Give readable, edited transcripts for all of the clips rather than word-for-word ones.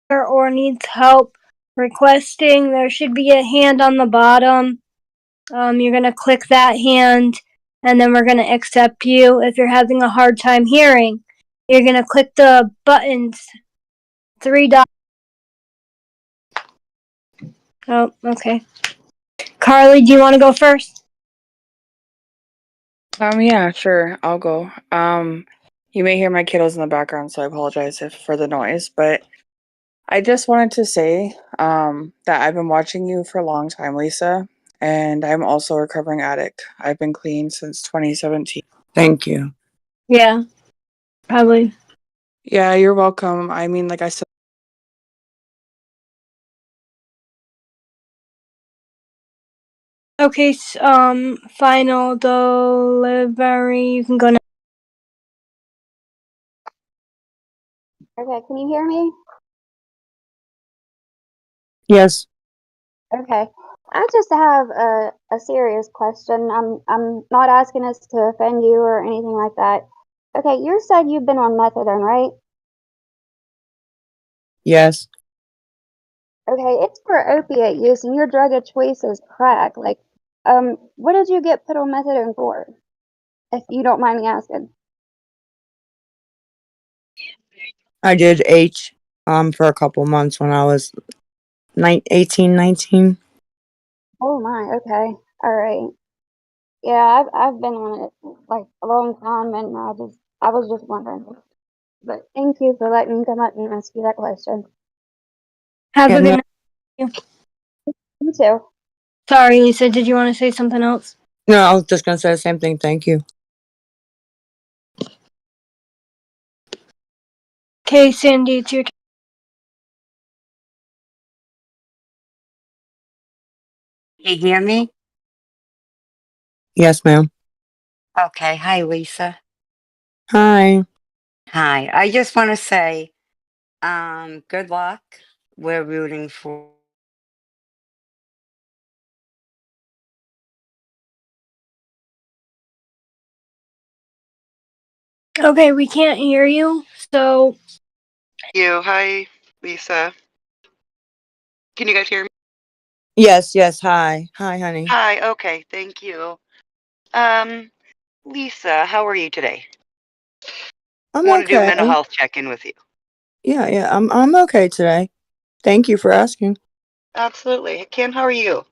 or needs help requesting, there should be a hand on the bottom. You're going to click that hand, and then we're going to accept you. If you're having a hard time hearing, you're going to click the buttons, 3 dots. Oh, okay. Carly, do you want to go first? Yeah, sure. I'll go. You may hear my kiddos in the background, so I apologize for the noise, but I just wanted to say, that I've been watching you for a long time, Lisa, and I'm also a recovering addict. I've been clean since 2017. Thank you. Yeah, probably. Yeah, you're welcome. I mean, like I said, Okay, final delivery. You can go now. Okay, can you hear me? Yes. Okay. I just have a serious question. I'm not asking us to offend you or anything like that. Okay, you said you've been on methadone, right? Yes. Okay, it's for opiate use, and your drug of choice is crack. Like, what did you get put on methadone for? If you don't mind me asking. I did H for a couple months when I was 18, 19. Oh my, okay. All right. Yeah, I've been on it like a long time, and I was just wondering. But thank you for letting me come up and ask you that question. Have Yeah, a good no, night. You too. Sorry, Lisa. Did you want to say something else? no, I was just gonna say the same thing. Thank you. Okay, Sandy, it's your turn. You hear me? Yes, ma'am. Okay. Hi, Lisa. Hi. Hi. I just want to say, good luck. We're rooting for. Okay, we can't hear you, so. Hi, Lisa. Can you guys hear me? Yes, yes. Hi. Hi, honey. Hi, okay, thank you. Lisa, how are you today? I'm Want to do a mental okay. health check-in with you. Yeah. I'm okay today. Thank you for asking. Absolutely. Kim, how are you?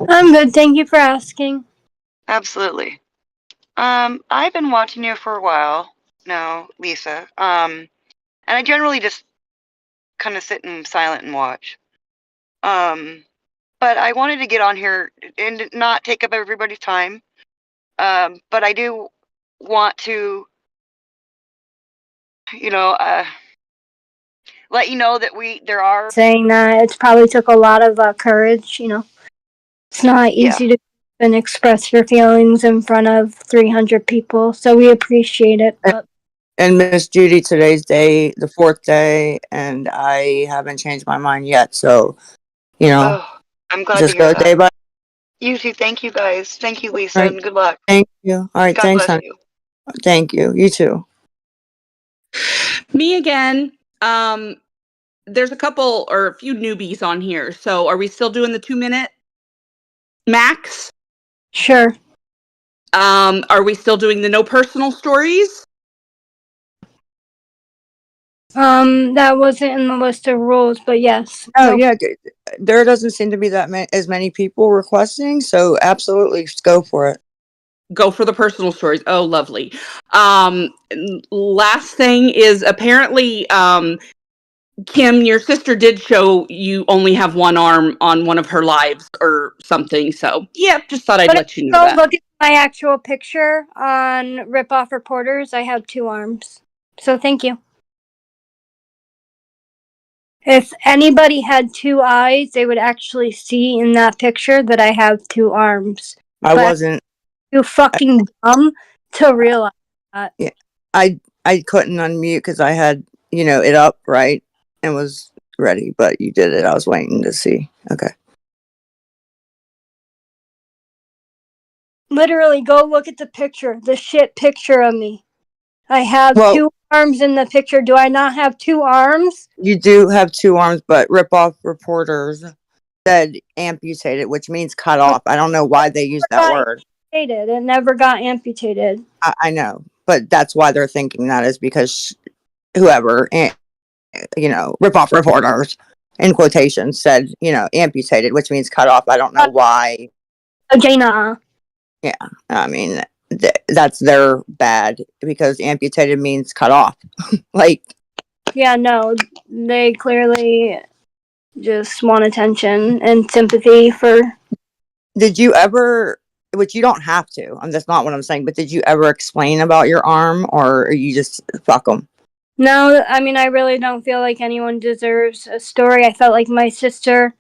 I'm good. Thank you for asking. Absolutely. I've been watching you for a while now, Lisa. And I generally just kind of sit in silent and watch. But I wanted to get on here and not take up everybody's time. But I do want to, you know, let you know that there are Saying that it's probably took a lot of courage, It's not easy to even express your feelings in front of 300 people, so we appreciate it. But And Miss Judy, today's day, the 4th day, and I haven't changed my mind yet. So, Oh, I'm glad to just hear go that. day by. You too. Thank you, guys. Thank you, Lisa, Right. and good luck. Thank you. All right. God Thanks, bless honey. you. Thank you. You too. Me again. There's a couple or a few newbies on here. So are we still doing the 2-minute max? sure. Are we still doing the no personal stories? That wasn't in the list of rules, but yes. Oh, No. yeah. There doesn't seem to be as many people requesting. So, absolutely, just go for it. Go for the personal stories. Oh, lovely. Last thing is apparently, Kim, your sister did show you only have one arm on one of her lives or something. So, yeah, just thought I'd But let you know go that. look at my actual picture on Rip Off Reporters. I have 2 arms. So thank you. If anybody had 2 eyes, they would actually see in that picture that I have 2 arms. I wasn't. You fucking dumb to realize that. Yeah, I couldn't unmute because I had it up right and was ready, but you did it. I was waiting to see. Okay. Literally, go look at the picture, the shit picture of me. I have Well, 2 arms in the picture. Do I not have 2 arms? You do have 2 arms, but rip-off reporters said amputated, which means cut off. I don't know why they use that Right. word. Amputated. It never got amputated. I know, but that's why they're thinking that is because whoever, rip-off reporters, in quotations, said, amputated, which means cut off. I don't know why. Okay, nah. I mean, that's their bad because amputated means cut off. Like, Yeah, no. They clearly just want attention and sympathy for. did you ever, which you don't have to, that's not what I'm saying, but did you ever explain about your arm or you just fuck them? No, I mean, I really don't feel like anyone deserves a story. I felt like my sister.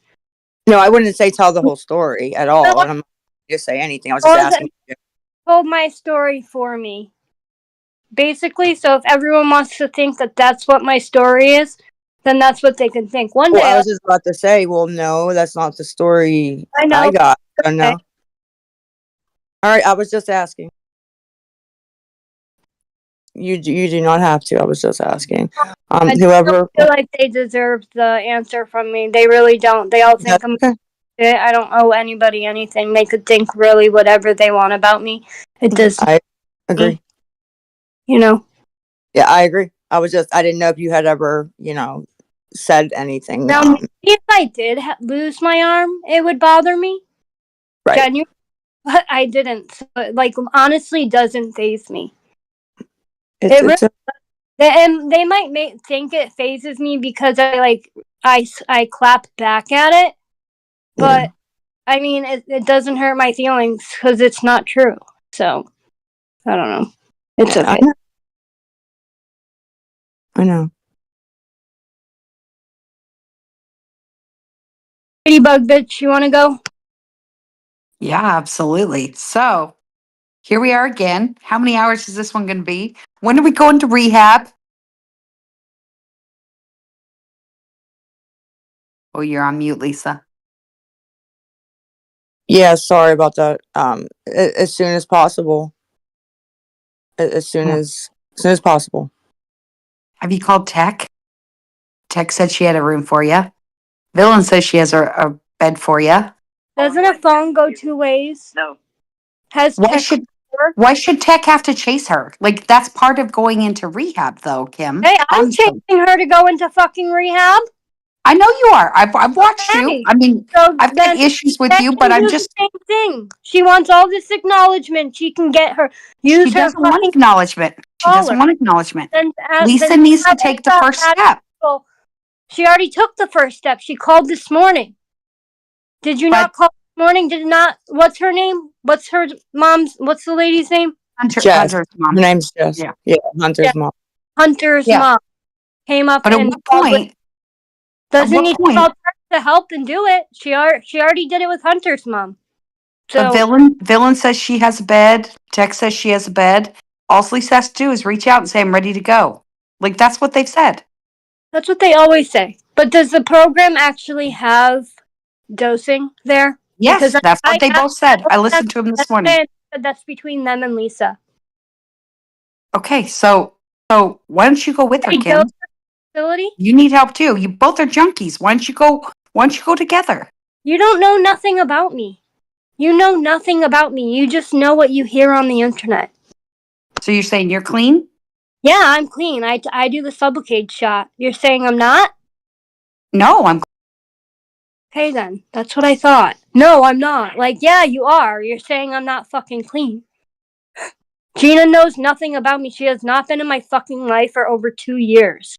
No, I wouldn't say tell the whole story at all. No, And I'm not going to say anything. I was just Well, asking you. Told my story for me. Basically, so if everyone wants to think that that's what my story is, then that's what they can think. One Well, day, I was just about to say, well, no, that's not the story I know. I got. I know. Okay. All right, I was just asking. You do not have to. I was just asking. I Whoever. feel like they deserve the answer from me. They really don't. They all think I'm Okay. shit. I don't owe anybody anything. They could think really whatever they want about me. It does, I agree. you know. Yeah, I agree. I didn't know if you had ever, said anything. Now, if I did lose my arm, it would bother me. Right. Genuinely, but I didn't. So, like, honestly, doesn't faze me. And they might think it phases me because I clap back at it, but Yeah. I mean it doesn't hurt my feelings because it's not true. So I don't know. It's okay. I know. Ladybug bitch, you want to go? Yeah, absolutely. So here we are again. How many hours is this one going to be? When are we going to rehab? Oh, you're on mute, Lisa. Yeah, sorry about that. As soon as possible. As soon Yeah. as possible. Have you called Tech? Tech said she had a room for you. Villain says she has a bed for you. Doesn't a phone go 2 ways? No. Has Why tech should Tech have to chase her? Like, that's part of going into rehab, though, Kim. Hey, I'm Honestly. chasing her to go into fucking rehab. I know you are. I've watched Hey, you. I mean, So I've then got issues with Tech you, can but I'm do just. the same thing. She wants all this acknowledgement. She can get her She use her doesn't want fucking acknowledgement. She doesn't collar. want acknowledgement. Then Lisa needs to take the first step. She already took the first step. She called this morning. Did you not call this morning? Did not? What's her name? What's her mom's? What's the lady's name? Jess. Hunter's mom. Her name's Jess. Yeah. Yeah, Hunter's Yeah. mom. Hunter's Yeah. mom came up But at and what called point? doesn't what need point- to call her to help and do it. She already did it with Hunter's mom. The So villain says she has a bed. Tech says she has a bed. All Lisa has to do is reach out and say, I'm ready to go. Like, that's what they've said. that's what they always say. But does the program actually have dosing there? Yes, Because that's what they both said. I listened to them this morning. That's between them and Lisa. Okay, so why don't you go with her, Hey, Kim? dose facility? You need help too. You both are junkies. Why don't you go together? You don't know nothing about me. You know nothing about me. You just know what you hear on the internet. So you're saying you're clean? Yeah, I'm clean. I do the Sublocade shot. You're saying I'm not? No, I'm Okay then. That's what I thought. No, I'm not. Like, yeah, you are. You're saying I'm not fucking clean. Gina knows nothing about me. She has not been in my fucking life for over 2 years.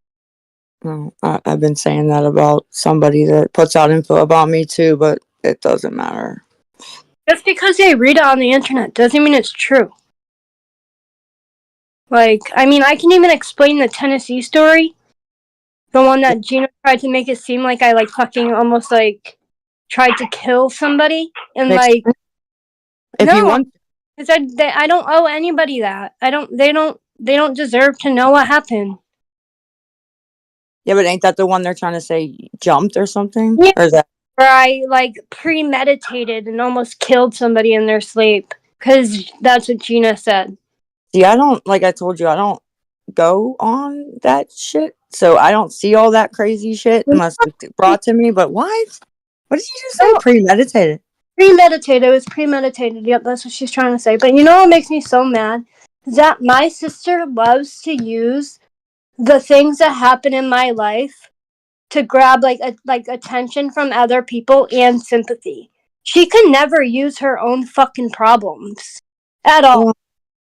No, I've been saying that about somebody that puts out info about me too, but it doesn't matter. Just because they read it on the internet doesn't mean it's true. Like, I mean, I can even explain the Tennessee story. The one that Gina tried to make it seem like I, like, fucking almost, like, tried to kill somebody. And, like, If you want, because I don't owe anybody that. They don't deserve to know what happened. yeah, but ain't that the one they're trying to say jumped or something? Yeah. Or is that? Where I, like, premeditated and almost killed somebody in their sleep. Because that's what Gina said. See, I don't, like I told you, I don't go on that shit, so I don't see all that crazy shit unless it's brought to me. But what? What did you just say? Oh. Premeditated? Premeditated. It was premeditated. Yep, that's what she's trying to say. But you know what makes me so mad? Is that my sister loves to use the things that happen in my life to grab like attention from other people and sympathy. She can never use her own fucking problems at all. Well,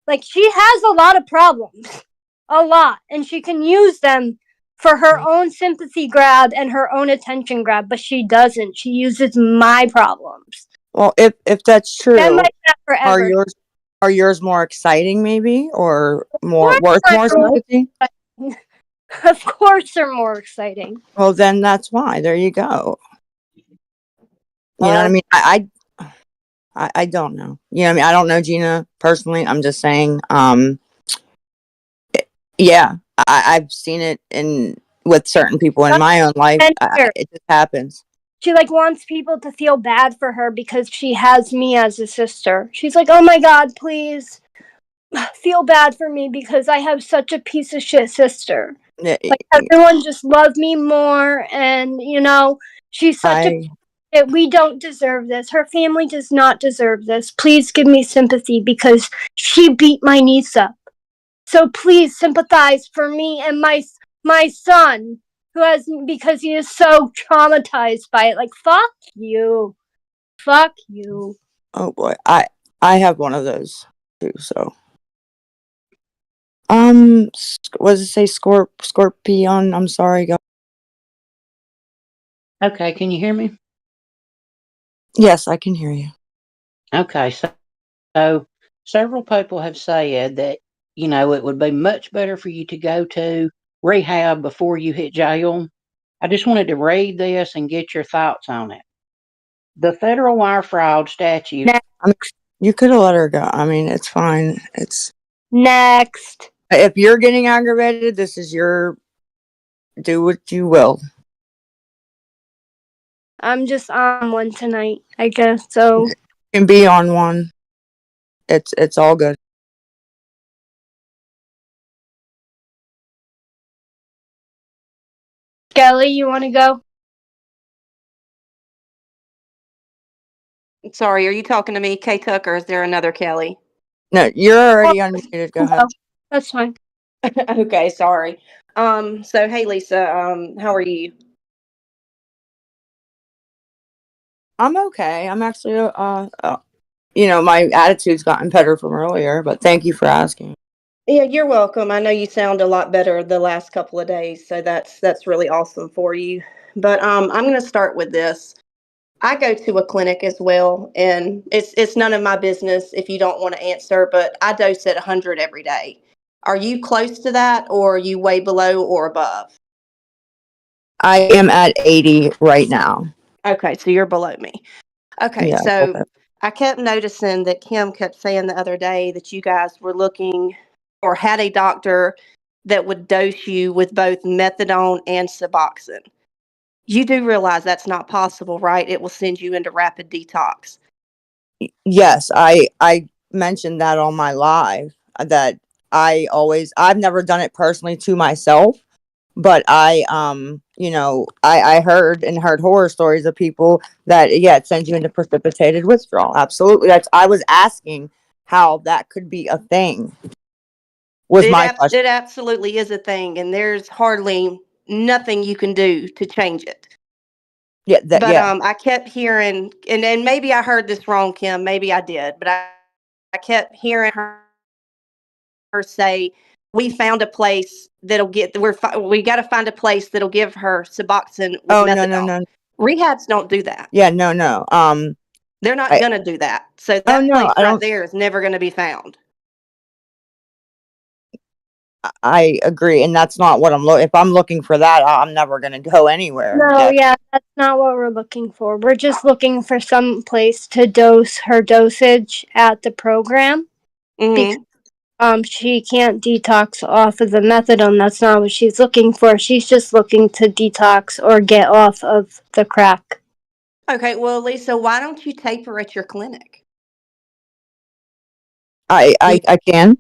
Like, she has a lot of problems. A lot. And she can use them for her own sympathy grab and her own attention grab, but she doesn't. She uses my problems. well, if that's And true, my dad are forever. yours more exciting, maybe, or more course worth mine more are more sympathy? Of course they're more exciting. Well, then that's why. There you go. You know what I Well, mean? I don't know. You know what I mean? I don't know Gina personally. I'm just saying. Yeah, I've seen it with certain people in my own life. and here, It just happens. she like wants people to feel bad for her because she has me as a sister. She's like, "Oh my god, please feel bad for me because I have such a piece of shit sister. Yeah, Like, everyone just love me more, and she's such a shit. We don't deserve this. Her family does not deserve this. Please give me sympathy because she beat my niece up. So please sympathize for me and my son, because he is so traumatized by it. Like, fuck you. Fuck you." oh boy, I have one of those too. So, what does it say? Scorpion. I'm sorry, guys. Okay, can you hear me? Yes, I can hear you. Okay, so several people have said that, it would be much better for you to go to rehab before you hit jail. I just wanted to read this and get your thoughts on it. The federal wire fraud statute. I mean, you could have let her go. I mean, it's fine. Next. If you're getting aggravated, this is your do what you will. I'm just on one tonight, I guess. So You can be on one. It's all good. Kelly, you want to go? Sorry, are you talking to me, Kay Tucker? Or is there another Kelly? No, you're already unmuted. Go ahead. That's fine. Okay, sorry. So hey Lisa, how are you? I'm okay. I'm actually my attitude's gotten better from earlier, but thank you for asking. Yeah, you're welcome. I know you sound a lot better the last couple of days, so that's really awesome for you. But I'm going to start with this. I go to a clinic as well, and it's none of my business if you don't want to answer, but I dose at 100 every day. Are you close to that, or are you way below or above? I am at 80 right now. Okay, so you're below me. Okay, Yeah. so Okay. I kept noticing that Kim kept saying the other day that you guys were looking or had a doctor that would dose you with both methadone and Suboxone. You do realize that's not possible, right? It will send you into rapid detox. Yes, I mentioned that on my live that I've never done it personally to myself, but I heard horror stories of people that it sends you into precipitated withdrawal. Absolutely. I was asking how that could be a thing. Was my question. It absolutely is a thing, and there's hardly nothing you can do to change it. Yeah, But yeah. I kept hearing, and maybe I heard this wrong, Kim. Maybe I did, but I kept hearing her say, "We found a place that'll get. We got to find a place that'll give her Suboxone with Oh, methadone." no. Rehabs don't do that. Yeah, no. They're not gonna do that. So that no, place I right don't. there is never gonna be found. I agree, and that's not what I'm looking. If I'm looking for that, I'm never going to go anywhere. No, yeah, that's not what we're looking for. We're just looking for some place to dose her dosage at the program. Mm-hmm. Because she can't detox off of the methadone. That's not what she's looking for. She's just looking to detox or get off of the crack. Okay, well, Lisa, why don't you taper at your clinic? I can.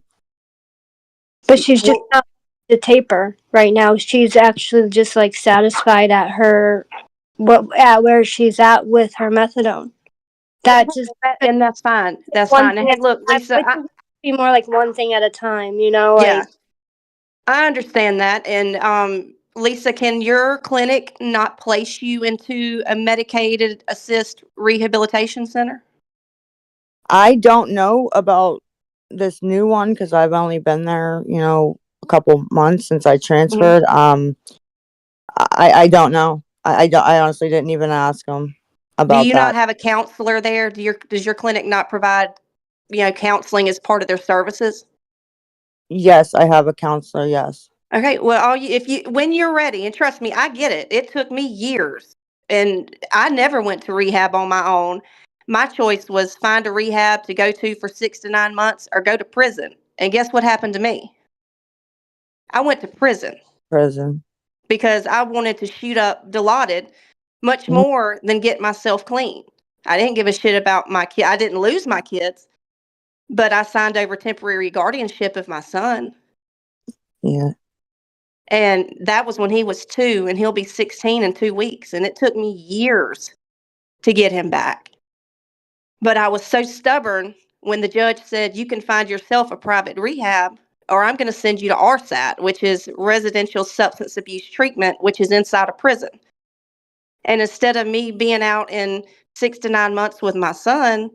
But she's just Well, not to taper right now. She's actually just like satisfied at where she's at with her methadone. That just And that's fine. That's one fine. And thing. hey, look, Lisa, It would be more like one thing at a time, you know, yeah, like I understand that. And Lisa, can your clinic not place you into a medicated assist rehabilitation center? I don't know about this new one because I've only been there, a couple months since I transferred. I don't know. I honestly didn't even ask them Do about you that. not have a counselor there? Does your clinic not provide, counseling as part of their services? Yes, I have a counselor. Yes. Okay, well, when you're ready, and trust me, I get it. It took me years, and I never went to rehab on my own. My choice was find a rehab to go to for 6 to 9 months or go to prison. And guess what happened to me? I went to prison Prison. because I wanted to shoot up Dilaudid much Mhm. more than get myself clean. I didn't give a shit about my kid. I didn't lose my kids, but I signed over temporary guardianship of my son. Yeah. And that was when he was 2, and he'll be 16 in 2 weeks. And it took me years to get him back. But I was so stubborn when the judge said, you can find yourself a private rehab, or I'm going to send you to RSAT, which is Residential Substance Abuse Treatment, which is inside a prison. And instead of me being out in 6 to 9 months with my son,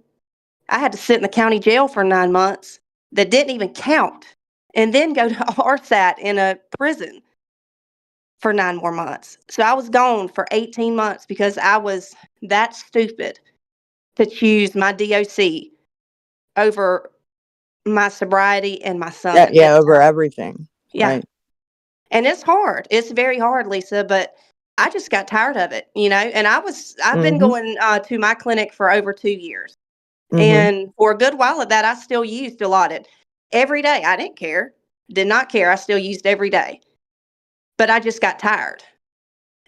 I had to sit in the county jail for 9 months that didn't even count, and then go to RSAT in a prison for 9 more months. So I was gone for 18 months because I was that stupid to choose my DOC over my sobriety and my son. Yeah, over everything. Yeah. Right. And it's hard. It's very hard, Lisa, but I just got tired of it, and I've been Mm-hmm. going to my clinic for over 2 years. Mm-hmm. And for a good while of that, I still used Dilaudid every day. I didn't care. Did not care. I still used every day. But I just got tired.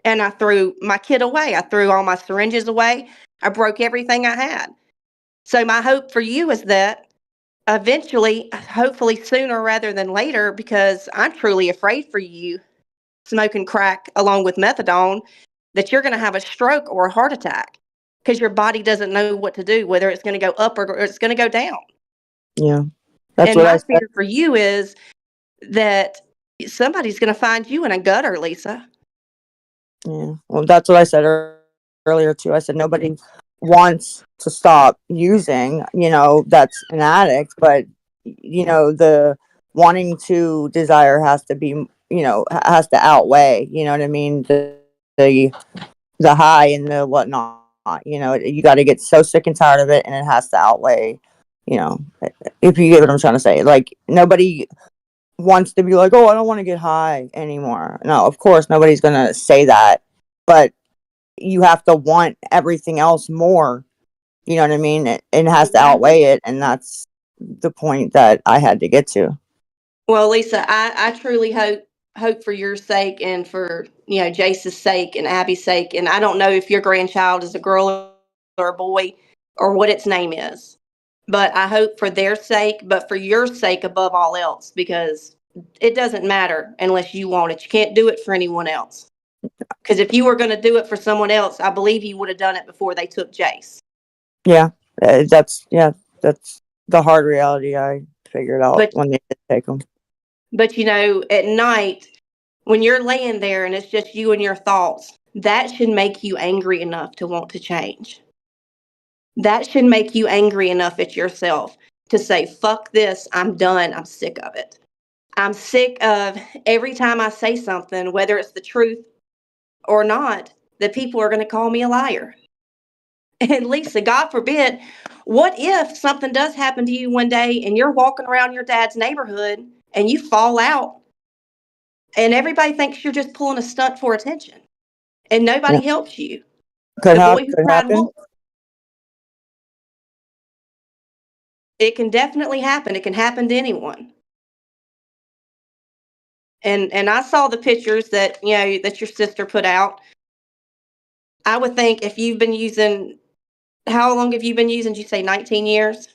And I threw my kit away. I threw all my syringes away. I broke everything I had. So my hope for you is that eventually, hopefully sooner rather than later, because I'm truly afraid for you smoking crack along with methadone, that you're going to have a stroke or a heart attack because your body doesn't know what to do, whether it's going to go up or it's going to go down. Yeah. That's And what I my said. fear for you is that somebody's going to find you in a gutter, Lisa. Yeah. Well, that's what I said earlier too. I said nobody wants to stop using, that's an addict, but the wanting to desire has to be, has to outweigh, you know what I mean? The high and the whatnot, you got to get so sick and tired of it, and it has to outweigh, if you get what I'm trying to say. Like, nobody wants to be like, oh, I don't want to get high anymore. No, of course, nobody's going to say that, but you have to want everything else more. You know what I mean? It has to outweigh it, and that's the point that I had to get to. Well, Lisa, I truly hope for your sake and for, Jace's sake and Abby's sake. And I don't know if your grandchild is a girl or a boy or what its name is, but I hope for their sake, but for your sake above all else, because it doesn't matter unless you want it. You can't do it for anyone else. Because if you were going to do it for someone else, I believe you would have done it before they took Jace. Yeah, that's the hard reality I figured out when they did take them. But at night, when you're laying there and it's just you and your thoughts, that should make you angry enough to want to change. That should make you angry enough at yourself to say, fuck this, I'm done, I'm sick of it. I'm sick of every time I say something, whether it's the truth or not, that people are going to call me a liar. And Lisa, God forbid, what if something does happen to you one day and you're walking around your dad's neighborhood and you fall out and everybody thinks you're just pulling a stunt for attention and nobody helps you? Could The boy who cried happen. wolf. It can definitely happen. It can happen to anyone. And I saw the pictures that that your sister put out. I would think if you've been using, how long have you been using? Did you say 19 years?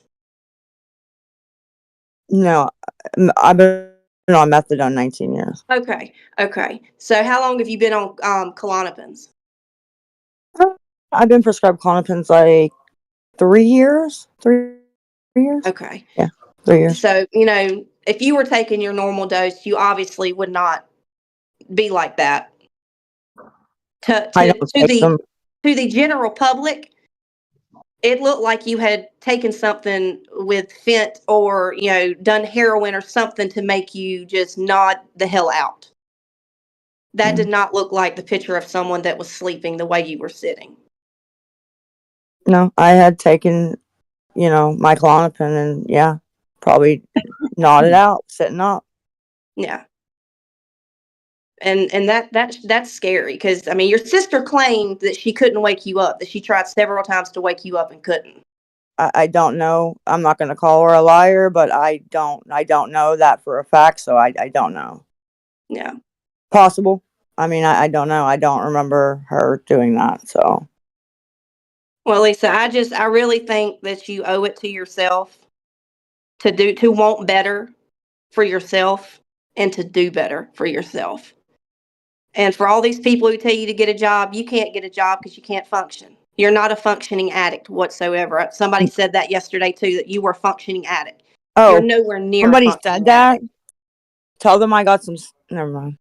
No, I've been been on methadone 19 years. Okay. Okay. So how long have you been on Klonopins? I've been prescribed Klonopins like 3 years. 3 years? Okay. Yeah, 3 years. So, you know, if you were taking your normal dose, you obviously would not be like that. I don't take them. To the general public, it looked like you had taken something with fent or, you know, done heroin or something to make you just nod the hell out. That did not look like the picture of someone that was sleeping the way you were sitting. No, I had taken, you know, my Klonopin and yeah, probably nodded out, sitting up. Yeah. And that's scary because I mean your sister claimed that she couldn't wake you up, that she tried several times to wake you up and couldn't. I don't know. I'm not going to call her a liar, but I don't know that for a fact. So I don't know. Yeah. Possible. I mean, I don't know. I don't remember her doing that. So. Well, Lisa, I really think that you owe it to yourself to want better for yourself and to do better for yourself. And for all these people who tell you to get a job, you can't get a job because you can't function. You're not a functioning addict whatsoever. Somebody said that yesterday too, that you were a functioning addict. Oh, you're nowhere near. Somebody said that. Tell them I got some. Never mind.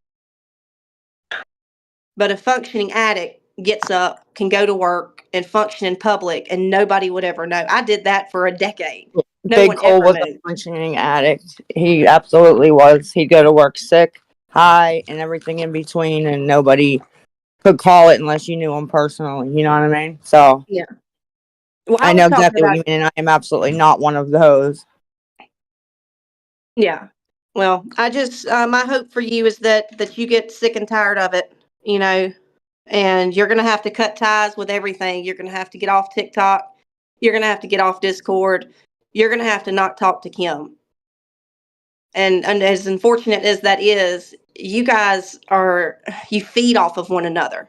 But a functioning addict gets up, can go to work, and function in public, and nobody would ever know. I did that for a decade. No Big one Cole ever was knew. a functioning addict. He absolutely was. He'd go to work sick, high, and everything in between, and nobody could call it unless you knew him personally. You know what I mean? So Yeah. Well, I was know talking exactly what about- you mean, and I am absolutely not one of those. Yeah. Well, I just my hope for you is that you get sick and tired of it, you know, and you're going to have to cut ties with everything. You're going to have to get off TikTok. You're going to have to get off Discord. You're going to have to not talk to Kim. And as unfortunate as that is, you guys you feed off of one another.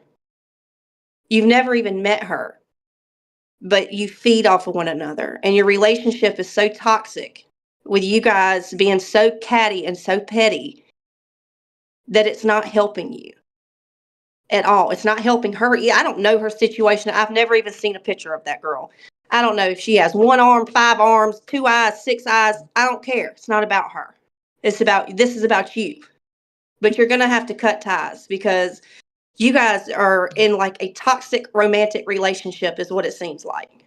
You've never even met her, but you feed off of one another. And your relationship is so toxic with you guys being so catty and so petty that it's not helping you at all. It's not helping her. I don't know her situation. I've never even seen a picture of that girl. I don't know if she has 1 arm, 5 arms, 2 eyes, 6 eyes. I don't care. It's not about her. This is about you. But you're going to have to cut ties because you guys are in like a toxic romantic relationship is what it seems like.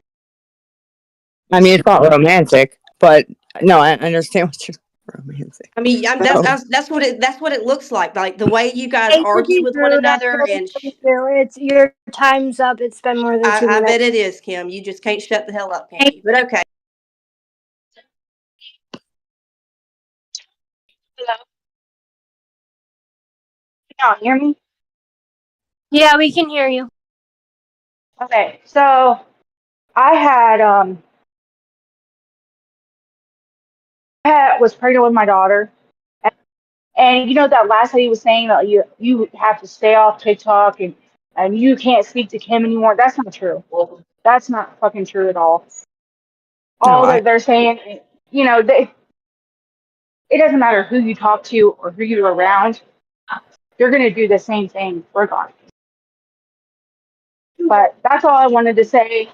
I mean, it's not romantic, but no, I understand what you're romantic. I mean, that's what it looks like. Like the way you guys Hate to argue be with one rude, I another, really and hate to. It's your time's up. It's been more than 2 I minutes. bet it is, Kim. You just can't shut the hell up, can you? But okay. Hello? Can y'all hear me? Yeah, we can hear you. Okay, so I was pregnant with my daughter, and you know that last lady was saying that you have to stay off TikTok and you can't speak to Kim anymore. That's not true. That's not fucking true at all. All that they're saying, you know, it doesn't matter who you talk to or who you're around. You're gonna do the same thing regardless. But that's all I wanted to say.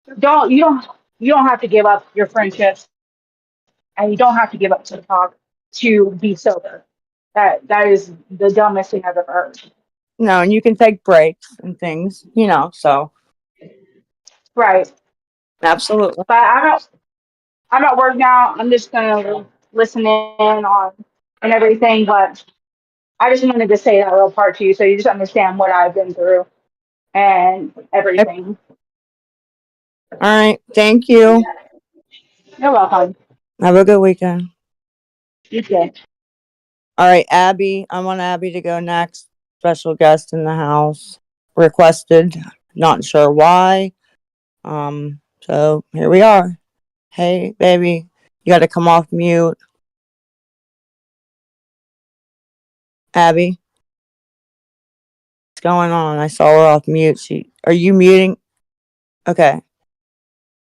You don't have to give up your friendships, and you don't have to give up TikTok to be sober. That is the dumbest thing I've ever heard. No, and you can take breaks and things, you know, so. Right. Absolutely. But I'm at work now. I'm just gonna listen in on and everything, but I just wanted to say that little part to you so you just understand what I've been through and everything. All right. Thank you. You're welcome. Have a good weekend. You too. All right, Abby. I want Abby to go next. Special guest in the house. Requested. Not sure why. So here we are. Hey, baby. You got to come off mute. Abby. What's going on? I saw her off mute. Are you muting? Okay.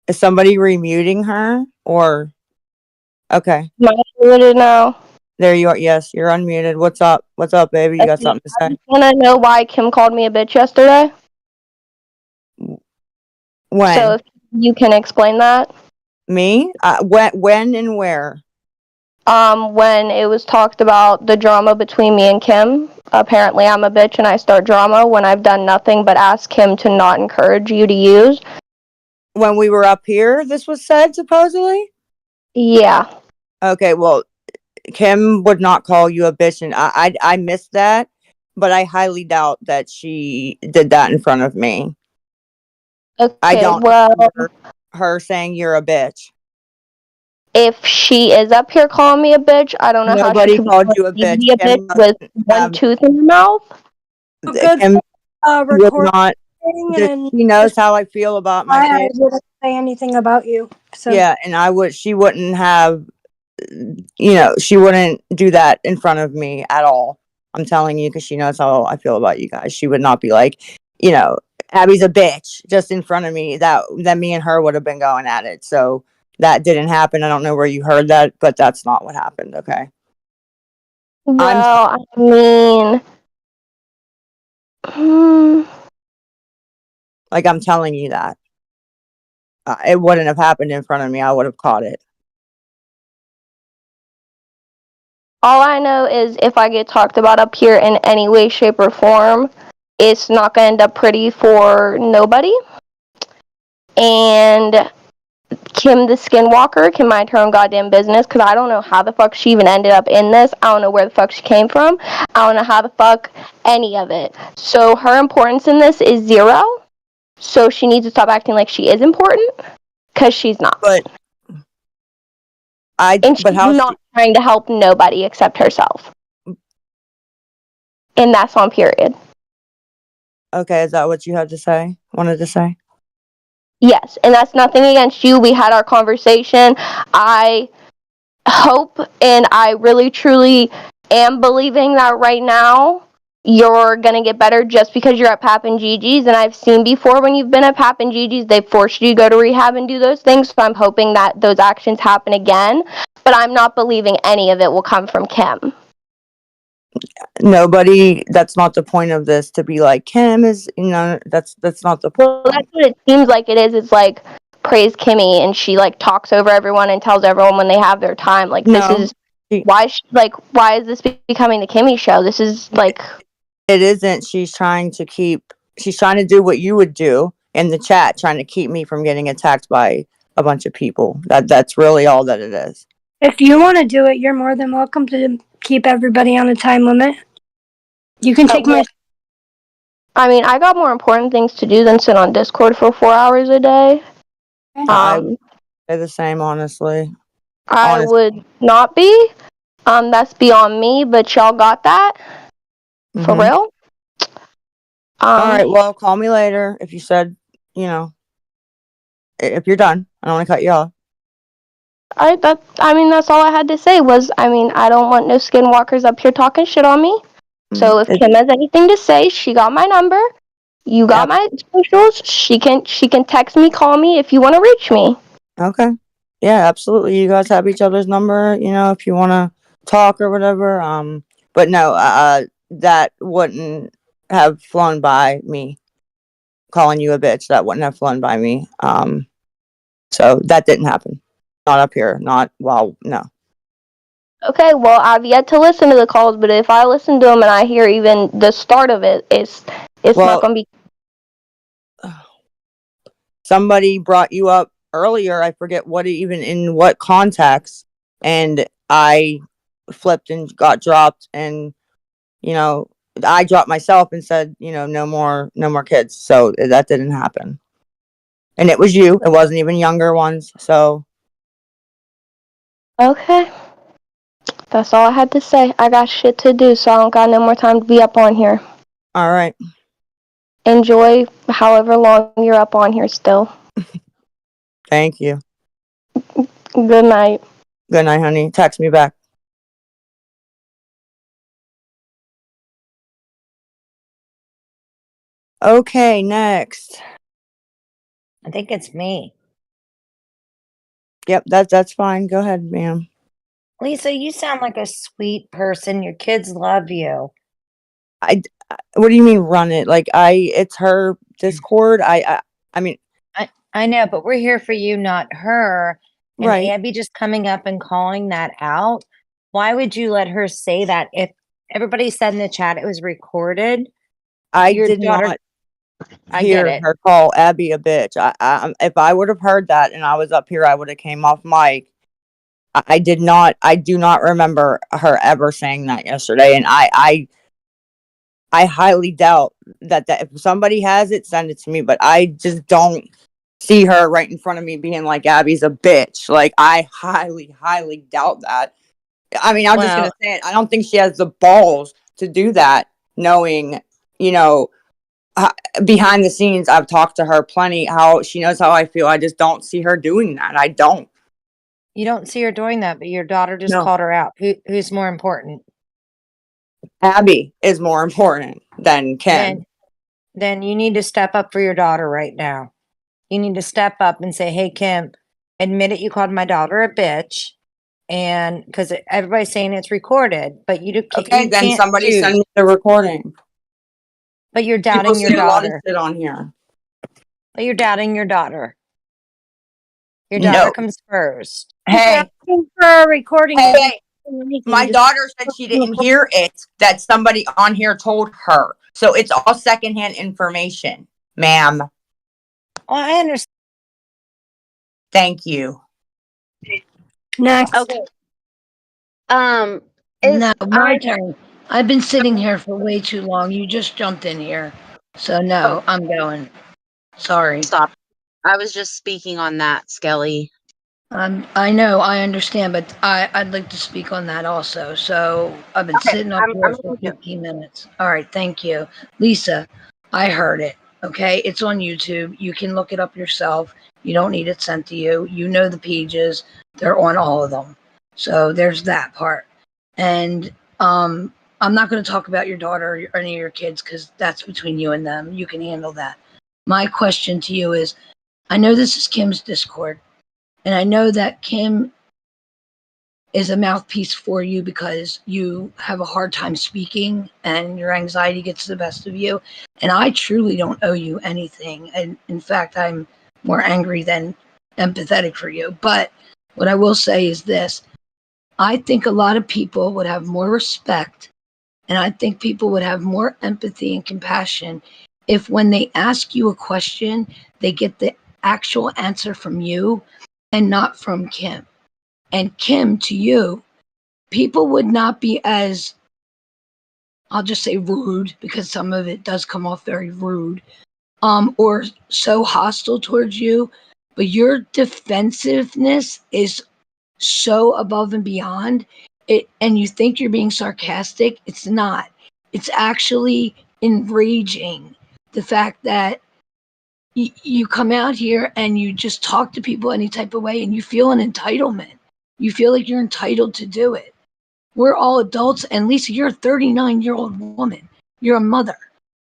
Is somebody remuting her or? Okay. Am I muted now? There you are. Yes, you're unmuted. What's up? What's up, baby? You got something to say? Want to know why Kim called me a bitch yesterday? When? So if you can explain that. Me? When and where? When it was talked about the drama between me and Kim. Apparently I'm a bitch and I start drama when I've done nothing but ask Kim to not encourage you to use. When we were up here, this was said, supposedly? Yeah. Okay, well, Kim would not call you a bitch, and I missed that, but I highly doubt that she did that in front of me. Okay, I don't well, remember her saying you're a bitch. if she is up here calling me a bitch, I don't know how she Nobody could called you a bitch. be a bitch Kim with doesn't one have, tooth in her mouth. Good Kim would recording, not. and She knows how I feel about my I kids. wouldn't say anything about you. So Yeah, and she wouldn't have, she wouldn't do that in front of me at all. I'm telling you, because she knows how I feel about you guys. She would not be like, Abby's a bitch just in front of me. That me and her would have been going at it. So that didn't happen. I don't know where you heard that, but that's not what happened. Okay. Well, I mean, Like, I'm telling you that. It wouldn't have happened in front of me. I would have caught it. all I know is if I get talked about up here in any way, shape, or form, it's not going to end up pretty for nobody. And Kim the Skinwalker can mind her own goddamn business, because I don't know how the fuck she even ended up in this. I don't know where the fuck she came from. I don't know how the fuck any of it. So her importance in this is 0. So she needs to stop acting like she is important, because she's not. But And she's not trying to help nobody except herself. And that's on period. Okay, is that what you had to say? Wanted to say? Yes, and that's nothing against you. We had our conversation. I hope and I really truly am believing that right now you're gonna get better just because you're at Pap and Gigi's. And I've seen before when you've been at Pap and Gigi's, they forced you to go to rehab and do those things. So I'm hoping that those actions happen again. But I'm not believing any of it will come from Kim. Nobody. That's not the point of this. To be like Kim is, that's not the point. Well, that's what it seems like it is. It's like praise Kimmy, and she like talks over everyone and tells everyone when they have their time. Like this is why why is this becoming the Kimmy show? This is like it isn't. She's trying to do what you would do in the chat, trying to keep me from getting attacked by a bunch of people. That's really all that it is. if you want to do it, you're more than welcome to keep everybody on a time limit. You can take my. I mean, I got more important things to do than sit on Discord for 4 hours a day. I say the same, honestly. I would not be. That's beyond me, but y'all got that. For real? All right, well, call me later if you said, if you're done. I don't want to cut you off. That's all I had to say was, I don't want no skinwalkers up here talking shit on me. So if Kim has anything to say, she got my number. You got my socials. She can text me, call me if you want to reach me. Okay. Yeah, absolutely. You guys have each other's number, if you want to talk or whatever. But no, that wouldn't have flown by me. Calling you a bitch, that wouldn't have flown by me. So that didn't happen. Not up here. No. Okay, well, I've yet to listen to the calls, but if I listen to them and I hear even the start of it, it's not going to be. Somebody brought you up earlier. I forget in what context, and I flipped and got dropped, and I dropped myself and said, no more kids. So that didn't happen, and it was you. It wasn't even younger ones. So okay. That's all I had to say. I got shit to do, so I don't got no more time to be up on here. All right. Enjoy however long you're up on here still. Thank you. Good night. Good night, honey. Text me back. Okay, next. I think it's me. Yep, that's fine. Go ahead, ma'am. Lisa, you sound like a sweet person. Your kids love you. What do you mean run it? Like it's her Discord. I mean, I know, but we're here for you, not her. And right. Abby just coming up and calling that out. Why would you let her say that? If everybody said in the chat it was recorded, I your did daughter, not I get hear it. her call Abby a bitch. If I would have heard that and I was up here, I would have came off mic. I did not. I do not remember her ever saying that yesterday, and I highly doubt that if somebody has it, send it to me. But I just don't see her right in front of me being like Abby's a bitch. Like I highly doubt that. I mean, I'm just gonna Well, say it. I don't think she has the balls to do that, knowing, you know, behind the scenes, I've talked to her plenty. How she knows how I feel. I just don't see her doing that. I don't. you don't see her doing that, but your daughter just No, called her out. Who's more important? Abby is more important than Kim. Then you need to step up for your daughter right now. You need to step up and say, "Hey, Kim, admit it. You called my daughter a bitch." And because everybody's saying it's recorded, but Okay, you then can't somebody choose. send me the recording. But you're People doubting your say a lot of daughter. shit on here. But you're doubting your daughter. Your daughter No. comes first. Hey, Asking for a recording. hey, isn't hey. anything, My just daughter said she didn't hear it, that somebody on here told her. So it's all secondhand information, ma'am. Well, I understand. Thank you. next. Okay. No, my turn. I've been sitting here for way too long. You just jumped in here. So no, I'm going. Sorry. Stop. I was just speaking on that, Skelly. I know, I understand, but I'd like to speak on that also. So I've been Okay, sitting up here I'm for with you. 15 minutes. All right, thank you. Lisa, I heard it. Okay, it's on YouTube. You can look it up yourself. You don't need it sent to you. You know the pages. They're on all of them. So there's that part. And I'm not going to talk about your daughter or any of your kids because that's between you and them. You can handle that. My question to you is, I know this is Kim's Discord. And I know that Kim is a mouthpiece for you because you have a hard time speaking and your anxiety gets the best of you. And I truly don't owe you anything. And in fact, I'm more angry than empathetic for you. But what I will say is this: I think a lot of people would have more respect and I think people would have more empathy and compassion if when they ask you a question, they get the actual answer from you and not from Kim. And Kim, to you, people would not be as, I'll just say rude, because some of it does come off very rude, or so hostile towards you, but your defensiveness is so above and beyond it, and you think you're being sarcastic. It's not. It's actually enraging, the fact that you come out here and you just talk to people any type of way and you feel an entitlement. You feel like you're entitled to do it. We're all adults, and Lisa, you're a 39-year-old woman. You're a mother.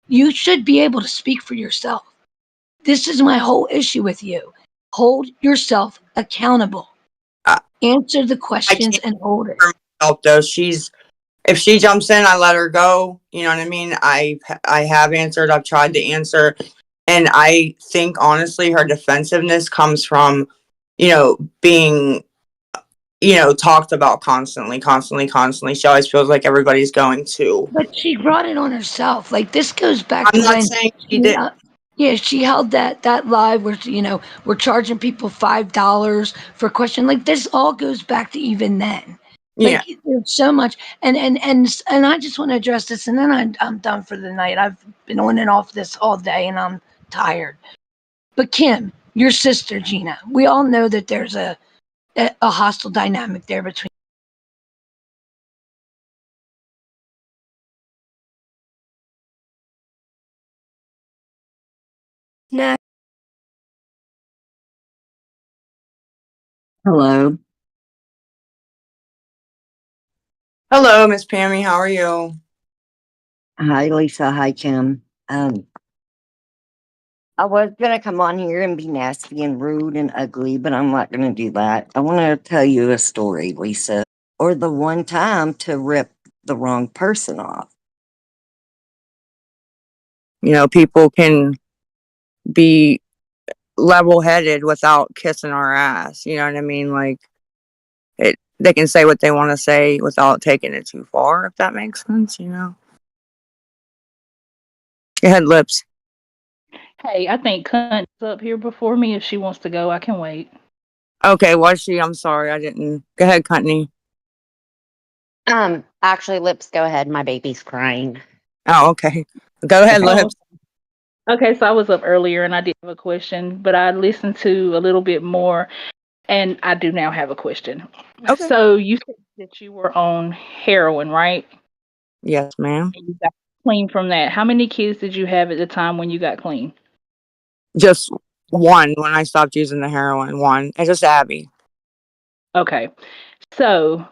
You should be able to speak for yourself. This is my whole issue with you. Hold yourself accountable. Answer the I questions can't and hold it. help though. If she jumps in, I let her go. You know what I mean? I have answered. I've tried to answer, and I think honestly, her defensiveness comes from, being, talked about constantly. She always feels like everybody's going to. But she brought it on herself. Like, this goes back I'm to not when saying she did. yeah, she held that live where we're charging people $5 for a question. Like, this all goes back to even then. Yeah. Like, there's so much, and I just want to address this, and then I'm done for the night. I've been on and off this all day, and I'm tired. But Kim, your sister Gina, we all know that there's a hostile dynamic there between. Next. Hello. Hello, Miss Pammy. How are you? Hi, Lisa. Hi, Kim. I was going to come on here and be nasty and rude and ugly, but I'm not going to do that. I want to tell you a story, Lisa. or the one time to rip the wrong person off. You know, people can be level headed without kissing our ass. You know what I mean? Like, they can say what they want to say without taking it too far, if that makes sense, you know? Go ahead, Lips. Hey, I think Cunt's up here before me. If she wants to go, I can wait. Okay, was she? I'm sorry, I didn't. Go ahead, Courtney. Actually, Lips, go ahead. My baby's crying. Oh, okay. Go ahead, Oh, Lips. okay, so I was up earlier and I did have a question, but I listened to a little bit more and I do now have a question. Okay. So you said that you were on heroin, right? Yes, ma'am. And you got clean from that. How many kids did you have at the time when you got clean? Just one when I stopped using the heroin. One. It's just Abby. Okay. So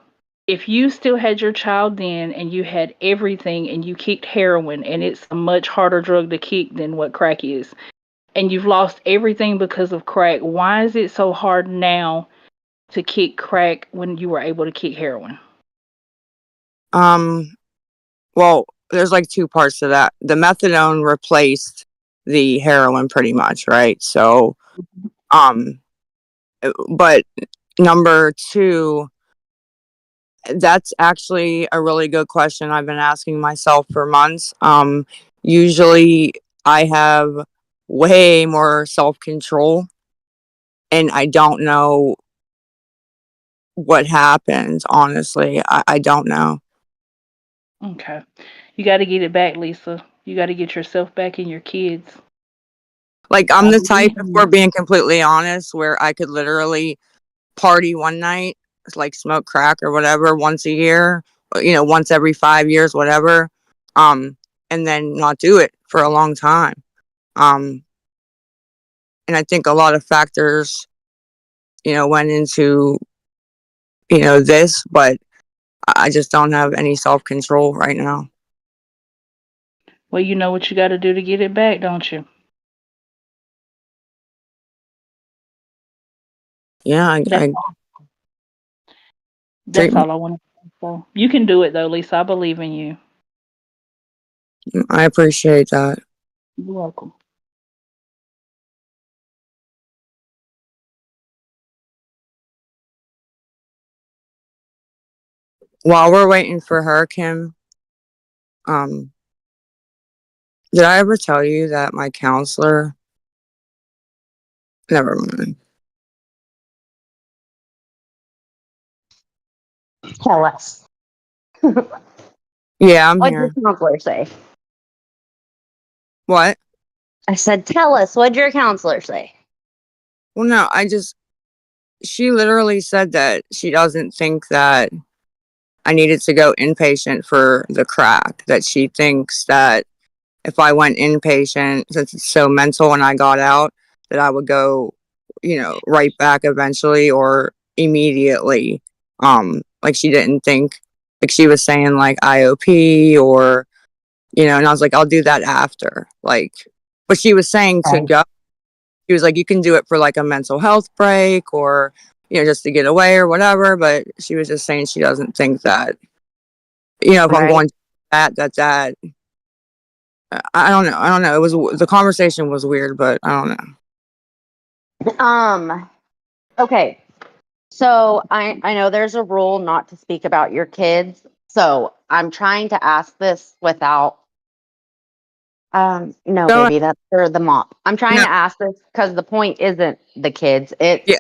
if you still had your child then and you had everything and you kicked heroin and it's a much harder drug to kick than what crack is, and you've lost everything because of crack, why is it so hard now to kick crack when you were able to kick heroin? Well, there's like two parts to that. The methadone replaced the heroin pretty much, right? So, but number two, that's actually a really good question I've been asking myself for months. Usually I have way more self-control and I don't know what happened, honestly. I don't know. Okay. You got to get it back, Lisa. You got to get yourself back and your kids. Like, I'm I the type, believe if in we're you. being completely honest, where I could literally party one night, like smoke crack or whatever once a year, you know, once every 5 years, whatever, and then not do it for a long time. And I think a lot of factors, you know, went into, you know, this, but I just don't have any self-control right now. Well, you know what you got to do to get it back, don't you? Yeah, That's treat me- all I want to say. So you can do it though, Lisa. I believe in you. I appreciate that. You're welcome. While we're waiting for her, Kim, did I ever tell you that my counselor, never mind. Tell us. Yeah, I'm What'd your here. counselor say? What? I said, tell us. What'd your counselor say? Well, no, she literally said that she doesn't think that I needed to go inpatient for the crack, that she thinks that if I went inpatient, since it's so mental when I got out, that I would go, you know, right back eventually or immediately. Like she didn't think, like she was saying like IOP or, you know, and I was like, I'll do that after. Like, but she was saying to go. She was like, you can do it for like a mental health break or, you know, just to get away or whatever. But she was just saying she doesn't think that, you know, if I'm Right. going that I don't know. I don't know. It was, the conversation was weird, but I don't know. Okay. So I know there's a rule not to speak about your kids. So I'm trying to ask this without no, Go baby, that's for the mop. I'm trying No, to ask this because the point isn't the kids. It's yeah.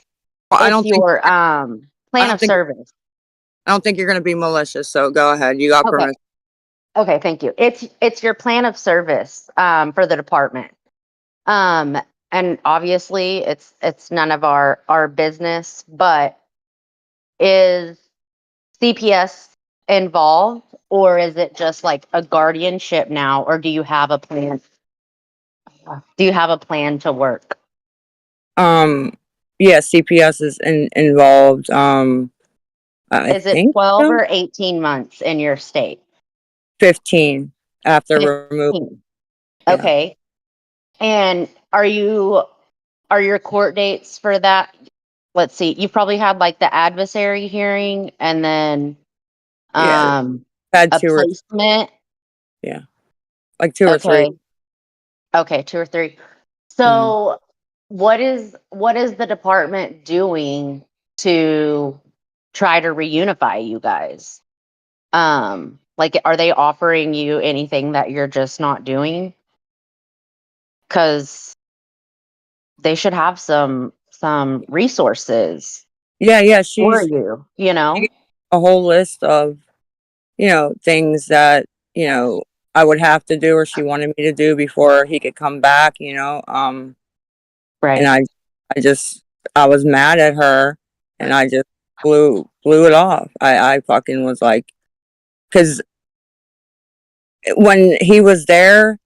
Well, it's your I plan don't of think service. I don't think you're gonna be malicious. So go ahead. You got Okay. permission. Okay, thank you. It's your plan of service for the department. And obviously it's none of our business, but is CPS involved or is it just like a guardianship now or do you have a plan? Do you have a plan to work? Yeah, CPS is involved. I Is it think 12 so. or 18 months in your state? 15 after removal. 15. Yeah. Okay. And are your court dates for that let's see, you've probably had like the adversary hearing and then Yeah, had a two or placement. yeah, like two or three. Okay. Okay, 2 or 3. Mhm. So what is the department doing to try to reunify you guys? Like, are they offering you anything that you're just not doing? Because they should have some resources Yeah, for she you, you know? gave a whole list of, things that, I would have to do or she wanted me to do before he could come back. And Right. I was mad at her and I just blew it off. I fucking was like, because when he was there,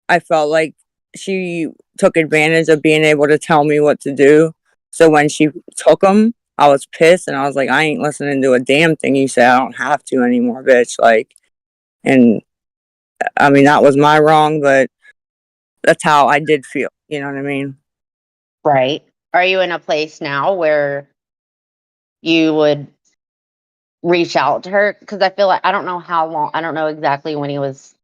I felt like she took advantage of being able to tell me what to do. So when she took him, I was pissed and I was like, I ain't listening to a damn thing you say. I don't have to anymore, bitch. Like, and I mean, that was my wrong, but that's how I did feel. You know what I mean? Right. Are you in a place now where you would reach out to her? Because I feel like I don't know how long, I don't know exactly when he was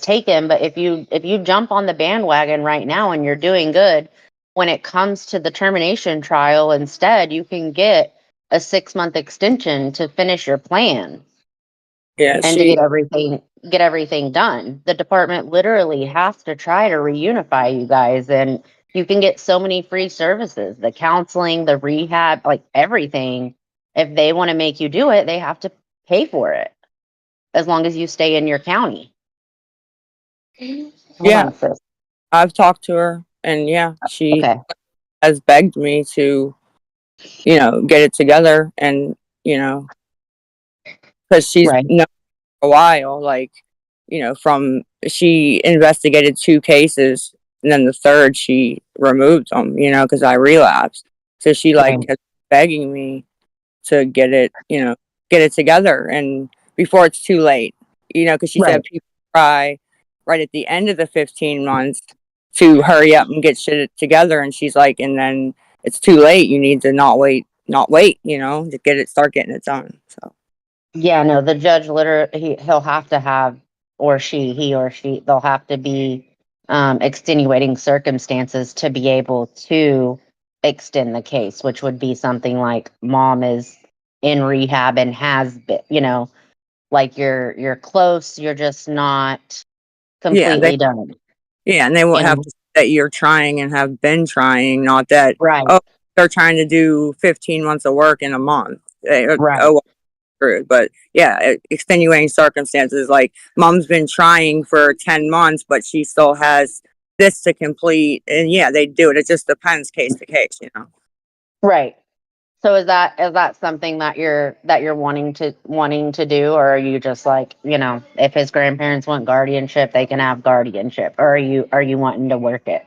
taken, but if you jump on the bandwagon right now and you're doing good, when it comes to the termination trial, instead you can get a 6-month extension to finish your plan Yeah, and to get everything done. The department literally has to try to reunify you guys, and you can get so many free services, the counseling, the rehab, like everything. If they want to make you do it, they have to pay for it as long as you stay in your county. Hold yeah, on, sis. I've talked to her and yeah, she Okay. has begged me to, get it together and, you know, because she's Right. known for a while, like, from she investigated 2 cases and then the third she removed them, because I relapsed. So she like Right. kept begging me to get it together and before it's too late, because she Right. said people try right at the end of the 15 months to hurry up and get shit together. And she's like, and then it's too late. You need to not wait, to start getting it done. So, Yeah, no, the judge literally he'll have to have, or he or she, they'll have to be extenuating circumstances to be able to extend the case, which would be something like mom is in rehab and has been, like you're close, you're just not yeah, completely done, and they you won't have know? to say that you're trying and have been trying, not that, Right, oh, they're trying to do 15 months of work in a month. right. Oh, screwed. But yeah, extenuating circumstances like mom's been trying for 10 months, but she still has this to complete. And yeah, they do it. It just depends case to case. Right. So is that something that you're wanting to do, or are you just like, if his grandparents want guardianship, they can have guardianship, or are you wanting to work it?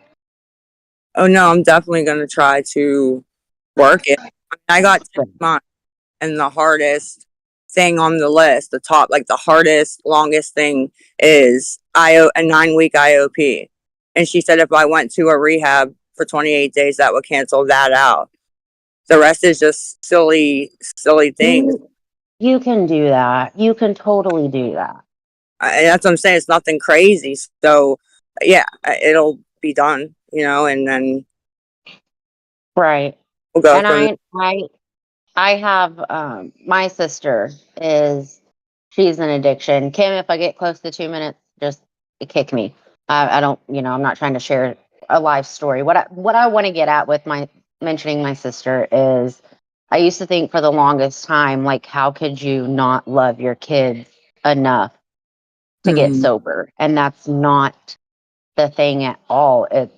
Oh no, I'm definitely going to try to work it. I got 10 months and the hardest thing on the list, the top, like the hardest, longest thing is a 9-week IOP. And she said if I went to a rehab for 28 days, that would cancel that out. The rest is just silly things. You can do that. You can totally do that. That's what I'm saying. It's nothing crazy. So, yeah, it'll be done, and then Right. we'll go And from I have my sister she's an addiction. Kim, if I get close to 2 minutes, just kick me. I don't, I'm not trying to share a life story. What I want to get at with my mentioning my sister is I used to think for the longest time, like, how could you not love your kids enough to get Mhm. sober? And that's not the thing at all. It's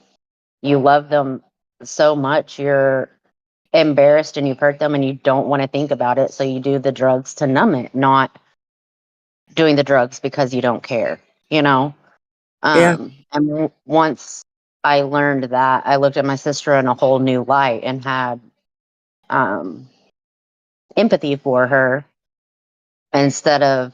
you love them so much, you're embarrassed and you've hurt them and you don't want to think about it. So you do the drugs to numb it, not doing the drugs because you don't care, you know? Yeah. And once I learned that, I looked at my sister in a whole new light and had um, empathy for her instead of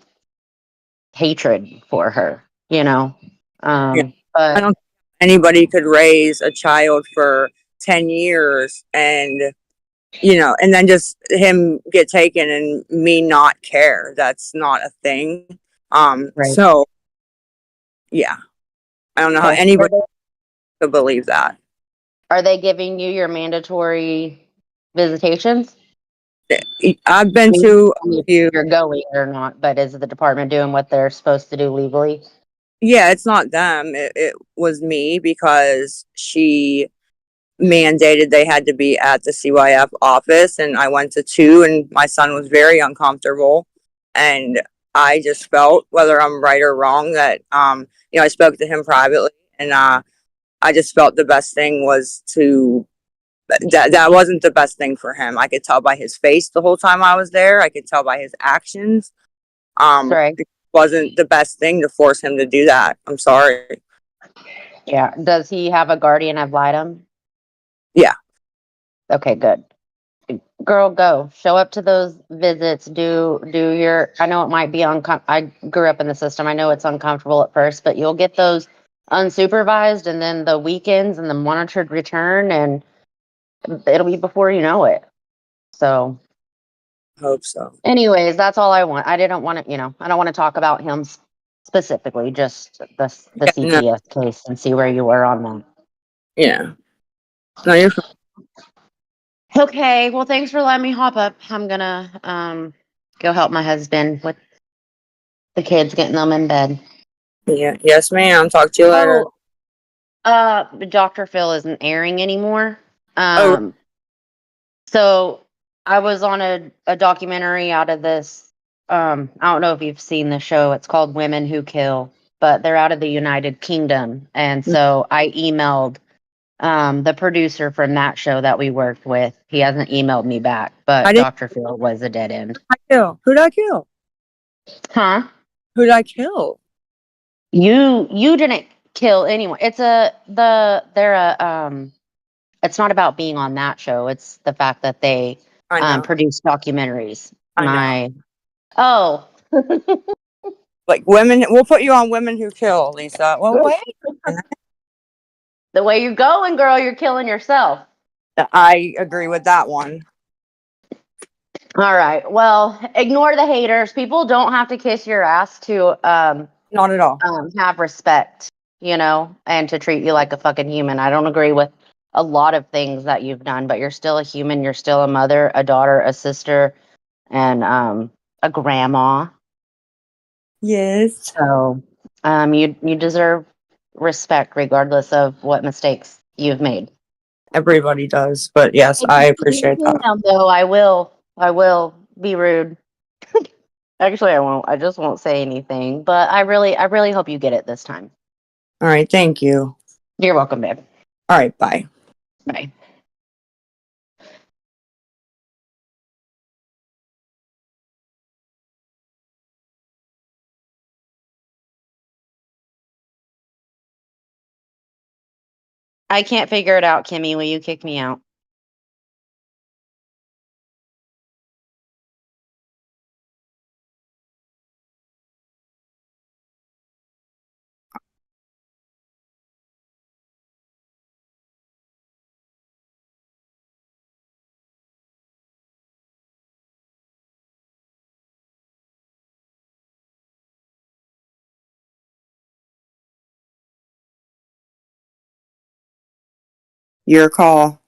hatred for her, you know? Yeah. I But don't think anybody could raise a child for 10 years and and then just him get taken and me not care. That's not a thing. Right. So yeah, I don't know how Okay. anybody could believe that. Are they giving you your mandatory visitations? I've been I to mean, a few. you're going or not, but is the department doing what they're supposed to do legally? Yeah, it's not them. It was me because she mandated they had to be at the CYF office, and I went to two, and my son was very uncomfortable. And I just felt, whether I'm right or wrong, that I spoke to him privately, and I just felt the best thing was to that wasn't the best thing for him. I could tell by his face the whole time I was there. I could tell by his actions. Right. It wasn't the best thing to force him to do that. I'm sorry. Yeah. Does he have a guardian ad litem? Yeah. Okay, good. Girl, go. Show up to those visits. Do your. I know it might be I grew up in the system. I know it's uncomfortable at first, but you'll get those unsupervised, and then the weekends and the monitored return, and it'll be before you know it. So, Hope so. anyways, that's all I want. I didn't want to. I don't want to talk about him specifically. Just the Yeah, no, CPS case and see where you were on that. yeah. No, you're fine. Okay, well, thanks for letting me hop up. I'm gonna go help my husband with the kids, getting them in bed. Yeah. Yes, ma'am. Talk to you later. Dr. Phil isn't airing anymore. Oh, So I was on a documentary out of this. I don't know if you've seen the show. It's called Women Who Kill, but they're out of the United Kingdom, and so I emailed the producer from that show that we worked with. He hasn't emailed me back, I but didn't Dr. Phil was a dead end. kill. Who'd I kill? Huh? Who'd I kill? You didn't kill anyone. It's not about being on that show. It's the fact that they I know. produce documentaries. I know. Oh. Like women, we'll put you on Women Who Kill, Lisa. Well, wait. The way you're going, girl, you're killing yourself. I agree with that one. All right. Well, ignore the haters. People don't have to kiss your ass to Not at all. have respect, and to treat you like a fucking human. I don't agree with a lot of things that you've done, but you're still a human. You're still a mother, a daughter, a sister, and a grandma. Yes. So you deserve respect regardless of what mistakes you've made. Everybody does, but yes, If I you appreciate leave me that. now, though, I will be rude. Actually, I won't. I just won't say anything. But I really hope you get it this time. All right. Thank you. You're welcome, babe. All right. Bye. Bye. I can't figure it out, Kimmy. Will you kick me out? Your call.